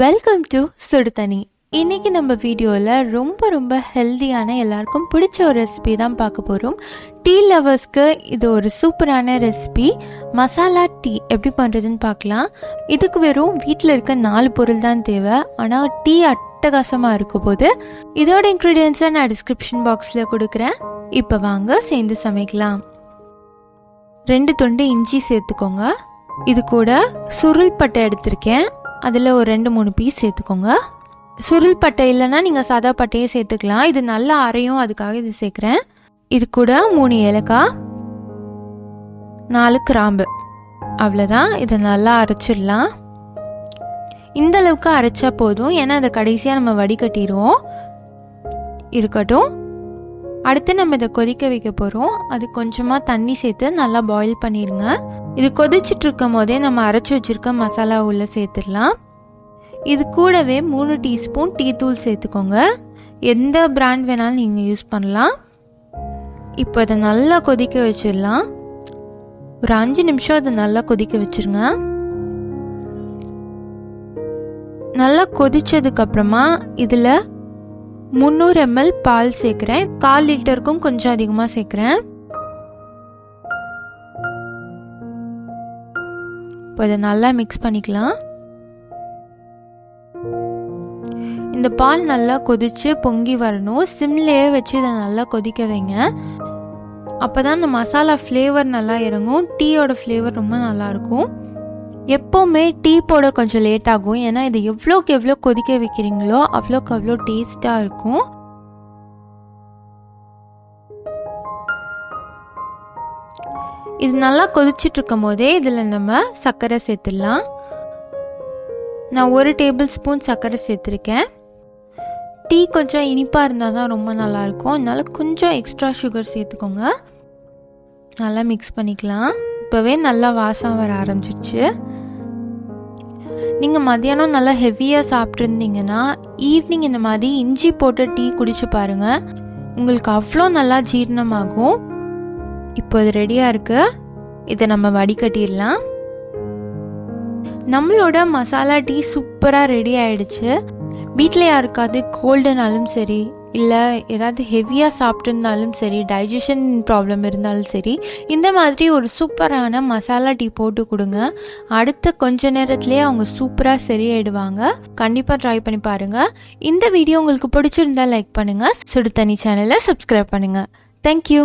Welcome to சுடு தண்ணி. இன்றைக்கி நம்ம வீடியோவில் ரொம்ப ஹெல்த்தியான எல்லாருக்கும் பிடிச்ச ஒரு ரெசிபி தான் பார்க்க போகிறோம். டீ லவர்ஸ்க்கு இது ஒரு சூப்பரான ரெசிபி. மசாலா டீ எப்படி பண்ணுறதுன்னு பார்க்கலாம். இதுக்கு வெறும் வீட்டில் இருக்க 4 பொருள் தான் தேவை. ஆனால் டீ அட்டகாசமாக இருக்க போது இதோட இன்க்ரீடியன்ஸை நான் டிஸ்கிரிப்ஷன் பாக்ஸில் கொடுக்குறேன். இப்போ வாங்க சேர்ந்து சமைக்கலாம். 2 துண்டு இஞ்சி சேர்த்துக்கோங்க. இது கூட சுருள் பட்டை எடுத்திருக்கேன், அதில் ஒரு 2-3 பீஸ் சேர்த்துக்கோங்க. சுருள் பட்டை இல்லைன்னா நீங்கள் சாதா பட்டையே சேர்த்துக்கலாம். இது நல்லா அரையும், அதுக்காக இது சேர்க்குறேன். இது கூட 3 ஏலக்காய், 4 கிராம்பு, அவ்வளோதான். இதை நல்லா அரைச்சிடலாம். இந்த அளவுக்கு அரைச்சா போதும், ஏன்னா அதை கடைசியாக நம்ம வடிகட்டிடுவோம். இருக்கட்டும். அடுத்து நம்ம இதை கொதிக்க வைக்க போகிறோம். அது கொஞ்சமாக தண்ணி சேர்த்து நல்லா பாயில் பண்ணிடுங்க. இது கொதிச்சுட்டு இருக்கும் போதே நம்ம அரைச்சி வச்சுருக்க மசாலா உள்ளே சேர்த்துடலாம். இது கூடவே 3 டீஸ்பூன் டீ தூள் சேர்த்துக்கோங்க. எந்த பிராண்ட் வேணாலும் நீங்கள் யூஸ் பண்ணலாம். இப்போ இதை நல்லா கொதிக்க வச்சிடலாம். ஒரு 5 நிமிஷம் அதை நல்லா கொதிக்க வச்சுருங்க. நல்லா கொதிச்சதுக்கப்புறமா இதில் 300 ml பால் சேர்க்குறேன். 1/4 லிட்டருக்கும் கொஞ்சம் அதிகமாக சேர்க்குறேன். இப்போ இதை நல்லா மிக்ஸ் பண்ணிக்கலாம். இந்த பால் நல்லா கொதித்து பொங்கி வரணும். சிம்லேயே வச்சு இதை நல்லா கொதிக்க வைங்க. அப்போ தான் இந்த மசாலா ஃப்ளேவர் நல்லா இறங்கும். டீயோட ஃப்ளேவர் ரொம்ப நல்லாயிருக்கும். எப்போவுமே டீ போட கொஞ்சம் லேட் ஆகும், ஏன்னா இது எவ்வளோக்கு எவ்வளோ கொதிக்க வைக்கிறீங்களோ அவ்வளோக்கு அவ்வளோ டேஸ்ட்டாக இருக்கும். இது நல்லா கொதிச்சுட்டு இருக்கும் போதே இதில் நம்ம சர்க்கரை சேர்த்துடலாம். நான் 1 டேபிள் ஸ்பூன் சர்க்கரை சேர்த்துருக்கேன். டீ கொஞ்சம் இனிப்பாக இருந்தால் தான் ரொம்ப நல்லாயிருக்கும், அதனால கொஞ்சம் எக்ஸ்ட்ரா சுகர் சேர்த்துக்கோங்க. நல்லா மிக்ஸ் பண்ணிக்கலாம். இப்போவே நல்லா வாசம் வர ஆரம்பிச்சிருச்சு. நீங்கள் மதியானம் நல்லா ஹெவியாக சாப்பிட்ருந்தீங்கன்னா ஈவினிங் இந்த மாதிரி இஞ்சி போட்டு டீ குடிச்சு பாருங்கள், உங்களுக்கு அவ்வளோ நல்லா ஜீரணமாகும். இப்போ இது ரெடியாக இருக்குது. இதை நம்ம வடிகட்டிடலாம். நம்மளோட மசாலா டீ சூப்பராக ரெடி ஆயிடுச்சு. வீட்டில் யாருக்காவது கோல்டுனாலும் சரி, இல்லை ஏதாவது ஹெவியாக சாப்பிட்ருந்தாலும் சரி, டைஜஷன் ப்ராப்ளம் இருந்தாலும் சரி, இந்த மாதிரி ஒரு சூப்பரான மசாலா டீ போட்டு கொடுங்க. அடுத்த கொஞ்ச நேரத்துலேயே அவங்க சூப்பராக சரியாயிடுவாங்க. கண்டிப்பாக ட்ரை பண்ணி பாருங்கள். இந்த வீடியோ உங்களுக்கு பிடிச்சிருந்தா லைக் பண்ணுங்கள். சுடு தண்ணி சேனலை சப்ஸ்கிரைப் பண்ணுங்கள். தேங்க்யூ.